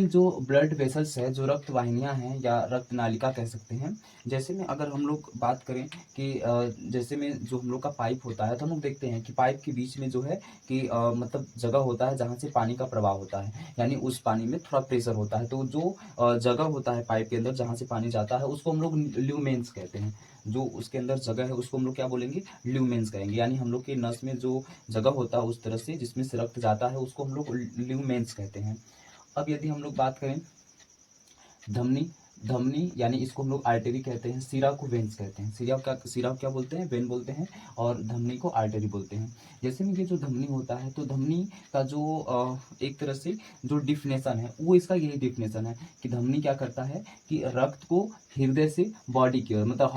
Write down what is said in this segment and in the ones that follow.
जो blood vessels है, जो रक्त वाहिनियाँ हैं या रक्त नालिका कह सकते हैं। जैसे में अगर हम लोग बात करें कि जैसे में जो हम लोग का पाइप होता है, तो हम लोग देखते हैं कि पाइप के बीच में जो है कि मतलब जगह होता है जहाँ से पानी का प्रवाह होता है। यानी उस पानी में थोड़ा प्रेशर होता है, तो जो जगह होता है पाइप के अंदर जहाँ से पानी जाता है, उसको हम लोग ल्यूमेन्स कहते हैं। जो उसके अंदर जगह है उसको हम लोग क्या बोलेंगे? ल्यूमेन्स कहेंगे। यानी हम लोग के नस में जो जगह होता है उस तरह से जिसमें से रक्त जाता है, उसको हम लोग ल्यूमेन्स कहते हैं। अब यदि हम लोग बात करें धमनी, धमनी यानी इसको हम लोग आर्टरी कहते हैं, सिरा को वेन्स कहते हैं। सिरा को क्या बोलते हैं? वेन बोलते हैं, और धमनी को आर्टरी बोलते हैं। जैसे में ये जो धमनी होता है, तो धमनी का जो एक तरह से जो डिफिनेशन है वो इसका यही डिफिनेशन है कि धमनी क्या करता है कि रक्त को हृदय से बॉडी की ओर, मतलब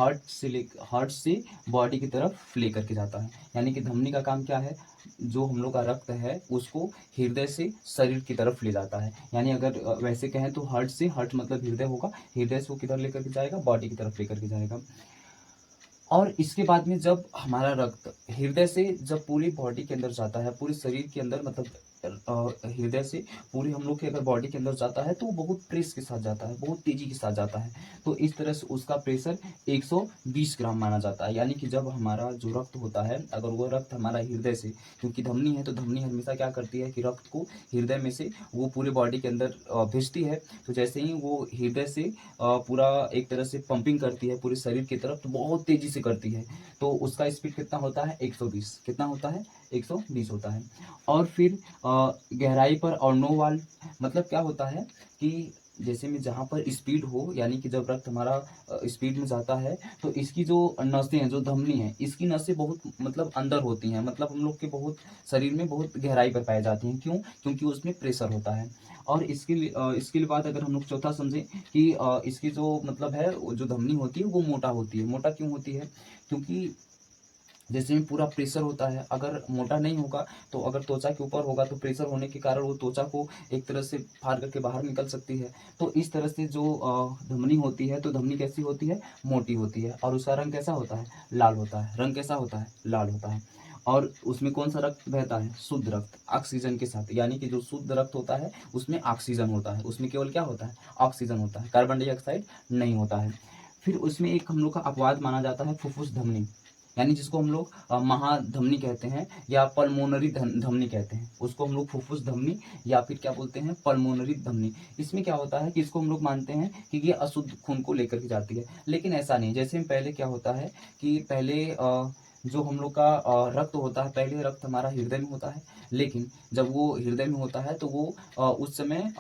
हार्ट से बॉडी की तरफ लेकर के जाता है। यानी कि धमनी का काम क्या है? जो हम लोग का रक्त है उसको हृदय से शरीर की तरफ ले जाता है। यानी अगर वैसे कहें तो हार्ट मतलब हृदय होगा, हृदय से वो किधर लेकर के जाएगा? बॉडी की तरफ लेकर के जाएगा। और इसके बाद में जब हमारा रक्त हृदय से जब पूरी बॉडी के अंदर जाता है, पूरे शरीर के अंदर, मतलब हृदय से पूरी हम लोग के अगर बॉडी के अंदर जाता है तो वो बहुत प्रेस के साथ जाता है, बहुत तेजी के साथ जाता है। तो इस तरह से उसका प्रेशर 120 ग्राम माना जाता है। यानी कि जब हमारा जो रक्त होता है, अगर वो रक्त हमारा हृदय से, क्योंकि धमनी है तो धमनी हमेशा क्या करती है कि रक्त को हृदय में से वो पूरे बॉडी के अंदर भेजती है। तो जैसे ही वो हृदय से पूरा एक तरह से पंपिंग करती है पूरे शरीर की तरफ, तो बहुत तेजी से करती है। तो उसका स्पीड कितना होता है? 120। कितना होता है? 120 होता है। और फिर गहराई पर और नो वाल्व, मतलब क्या होता है कि जैसे में जहाँ पर स्पीड हो, यानी कि जब रक्त हमारा स्पीड में जाता है, तो इसकी जो नसें हैं, जो धमनी है, इसकी नसें बहुत मतलब अंदर होती हैं, मतलब हम लोग के बहुत शरीर में बहुत गहराई पर पाई जाती हैं। क्यों? क्योंकि उसमें प्रेशर होता है। और इसके लिए बाद अगर हम लोग चौथा समझें कि इसकी जो मतलब है, वो जो धमनी होती है वो मोटा होती है। मोटा क्यों होती है? क्योंकि जैसे में पूरा प्रेशर होता है, अगर मोटा नहीं होगा तो अगर त्वचा के ऊपर होगा तो प्रेशर होने के कारण वो त्वचा को एक तरह से फाड़ करके बाहर निकल सकती है। तो इस तरह से जो धमनी होती है, तो धमनी कैसी होती है? मोटी होती है। और उसका रंग कैसा होता है? लाल होता है। रंग कैसा होता है? लाल होता है। और उसमें कौन सा रक्त बहता है? शुद्ध रक्त, ऑक्सीजन के साथ। यानी कि जो शुद्ध रक्त होता है उसमें ऑक्सीजन होता है, उसमें केवल क्या होता है? ऑक्सीजन होता है, कार्बन डाइऑक्साइड नहीं होता है। फिर उसमें एक हम लोग का अपवाद माना जाता है फुफ्फुस धमनी, यानी जिसको हम लोग महाधमनी कहते हैं या पल्मोनरी धमनी कहते हैं। उसको हम लोग फुफ्फुस धमनी या फिर क्या बोलते हैं? पल्मोनरी धमनी। इसमें क्या होता है कि इसको हम लोग मानते हैं कि ये अशुद्ध खून को लेकर के जाती है, लेकिन ऐसा नहीं। जैसे पहले क्या होता है कि पहले जो हम लोग का रक्त होता है, पहले रक्त हमारा हृदय में होता है, लेकिन जब वो हृदय में होता है तो वो उस समय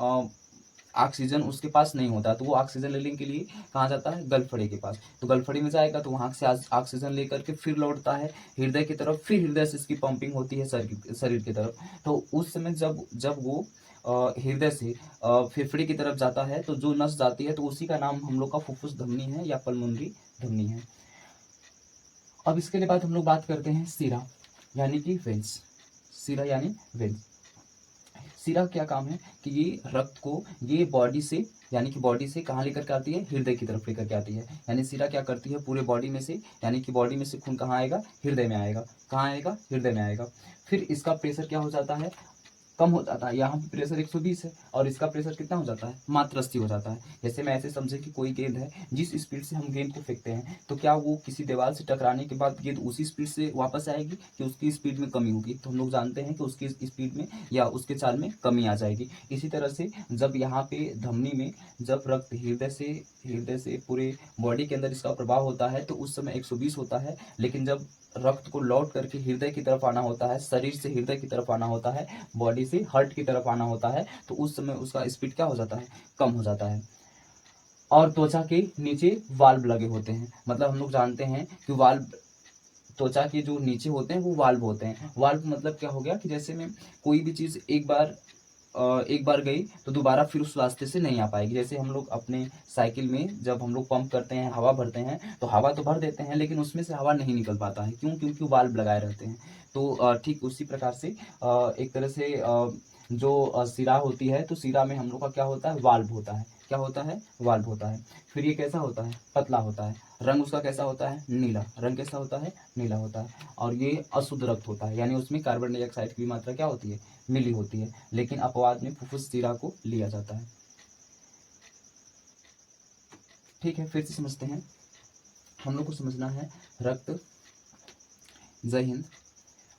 ऑक्सीजन उसके पास नहीं होता, तो वो ऑक्सीजन लेने के लिए कहाँ जाता है? गलफड़े के पास। तो गलफड़े में जाएगा तो वहाँ से ऑक्सीजन लेकर के फिर लौटता है हृदय की तरफ, फिर हृदय से इसकी पंपिंग होती है शरीर की तरफ। तो उस समय जब जब वो हृदय से फेफड़े की तरफ जाता है, तो जो नस जाती है तो उसी का नाम हम लोग का फुफ्फुस धमनी है या पल्मोनरी धमनी है। अब इसके लिए बाद हम लोग बात करते हैं सिरा, यानी कि वेन्स। सिरा यानी वेन्स। सिरा क्या काम है कि ये रक्त को ये बॉडी से, यानी कि बॉडी से कहाँ लेकर के आती है? हृदय की तरफ लेकर के आती है। यानी सिरा क्या करती है? पूरे बॉडी में से, यानी कि बॉडी में से खून कहाँ आएगा? हृदय में आएगा। कहाँ आएगा? हृदय में आएगा। फिर इसका प्रेशर क्या हो जाता है? कम हो जाता है। यहाँ पे प्रेशर 120 है और इसका प्रेशर कितना हो जाता है? मात्र 80 हो जाता है। जैसे मैं ऐसे समझे कि कोई गेंद है, जिस स्पीड से हम गेंद को फेंकते हैं, तो क्या वो किसी दीवार से टकराने के बाद गेंद उसी स्पीड से वापस आएगी कि उसकी स्पीड में कमी होगी? तो हम लोग जानते हैं कि उसकी स्पीड में या उसके चाल में कमी आ जाएगी। इसी तरह से जब यहाँ पे धमनी में जब रक्त हृदय से पूरे बॉडी के अंदर इसका प्रभाव होता है तो उस समय 120 होता है, लेकिन जब रक्त को लौट करके हृदय की तरफ आना होता है, शरीर से हृदय की तरफ आना होता है, बॉडी से हार्ट की तरफ आना होता है, तो उस समय उसका स्पीड क्या हो जाता है? कम हो जाता है। और त्वचा के नीचे वाल्व लगे होते हैं, मतलब हम लोग जानते हैं कि वाल्व, त्वचा के जो नीचे होते हैं वो वाल्व होते हैं। वाल्व मतलब क्या हो गया कि जैसे में कोई भी चीज़ एक बार गई तो दोबारा फिर उस रास्ते से नहीं आ पाएगी। जैसे हम लोग अपने साइकिल में जब हम लोग पंप करते हैं, हवा भरते हैं, तो हवा तो भर देते हैं लेकिन उसमें से हवा नहीं निकल पाता है। क्यों? क्योंकि वाल्व लगाए रहते हैं। तो ठीक उसी प्रकार से एक तरह से जो सिरा होती है, तो सिरा में हम लोग का क्या होता है? वाल्व होता है। क्या होता है? वाल्व होता है। फिर ये कैसा होता है? पतला होता है। रंग उसका कैसा होता है? नीला। रंग कैसा होता है? नीला होता है। और ये अशुद्ध रक्त होता है, यानी उसमें कार्बन डाइऑक्साइड की मात्रा क्या होती है? मिली होती है। लेकिन अपवाद में फुफ्फुस सिरा को लिया जाता है। ठीक है, फिर से समझते हैं। हम लोग को समझना है रक्त, जय हिंद।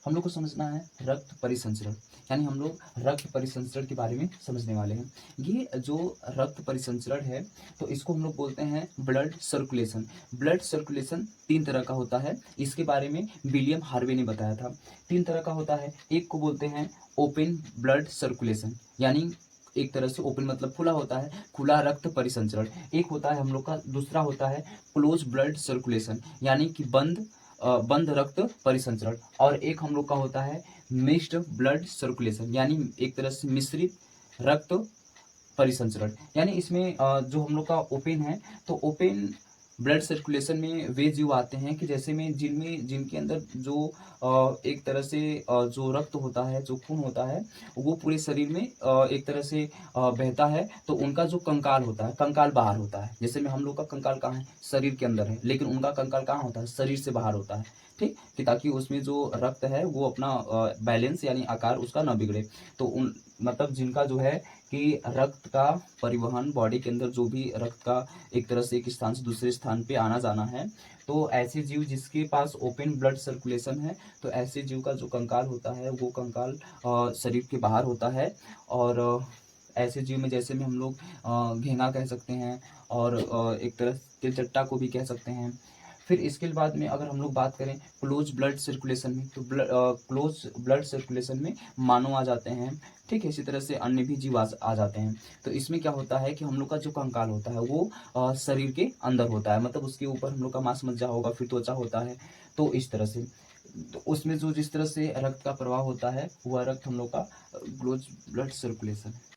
हम लोग को समझना है रक्त परिसंचरण, यानी हम लोग रक्त परिसंचरण के बारे में समझने वाले हैं। ये जो रक्त परिसंचरण है तो इसको हम लोग बोलते हैं ब्लड सर्कुलेशन। ब्लड सर्कुलेशन 3 तरह का होता है, इसके बारे में विलियम हार्वे ने बताया था। 3 तरह का होता है, एक को बोलते हैं ओपन ब्लड सर्कुलेशन, यानी एक तरह से ओपन मतलब खुला होता है, खुला रक्त परिसंचरण। एक होता है हम लोग का, दूसरा होता है क्लोज ब्लड सर्कुलेशन, यानी कि बंद रक्त परिसंचरण। और एक हम लोग का होता है मिक्स्ड ब्लड सर्कुलेशन, यानी एक तरह से मिश्रित रक्त परिसंचरण। यानी इसमें जो हम लोग का ओपन है, तो ओपन ब्लड सर्कुलेशन में वे जीव आते हैं कि जैसे में जिनके अंदर जो एक तरह से जो रक्त होता है, जो खून होता है, वो पूरे शरीर में एक तरह से बहता है, तो उनका जो कंकाल होता है, कंकाल बाहर होता है। जैसे में हम लोग का कंकाल कहाँ है, शरीर के अंदर है, लेकिन उनका कंकाल कहाँ होता है, शरीर से बाहर होता है। ठीक, कि ताकि उसमें जो रक्त है वो अपना बैलेंस यानी आकार उसका ना बिगड़े। तो उन मतलब जिनका जो है कि रक्त का परिवहन, बॉडी के अंदर जो भी रक्त का एक तरह से एक स्थान से दूसरे स्थान पे आना जाना है, तो ऐसे जीव जिसके पास ओपन ब्लड सर्कुलेशन है, तो ऐसे जीव का जो कंकाल होता है वो कंकाल शरीर के बाहर होता है। और ऐसे जीव में जैसे में हम लोग घेंगा कह सकते हैं, और एक तरह तिलचट्टा को भी कह सकते हैं। फिर इसके बाद में अगर हम लोग बात करें क्लोज ब्लड सर्कुलेशन में, तो क्लोज ब्लड सर्कुलेशन में मानव आ जाते हैं। ठीक है, इसी तरह से अन्य भी जीव आ जाते हैं। तो इसमें क्या होता है कि हम लोग का जो कंकाल होता है वो शरीर के अंदर होता है, मतलब उसके ऊपर हम लोग का मांस मज्जा होगा, फिर त्वचा होता है। तो इस तरह से तो उसमें जो जिस तरह से रक्त का प्रवाह होता है, वह रक्त हम लोग का क्लोज ब्लड सर्कुलेशन है।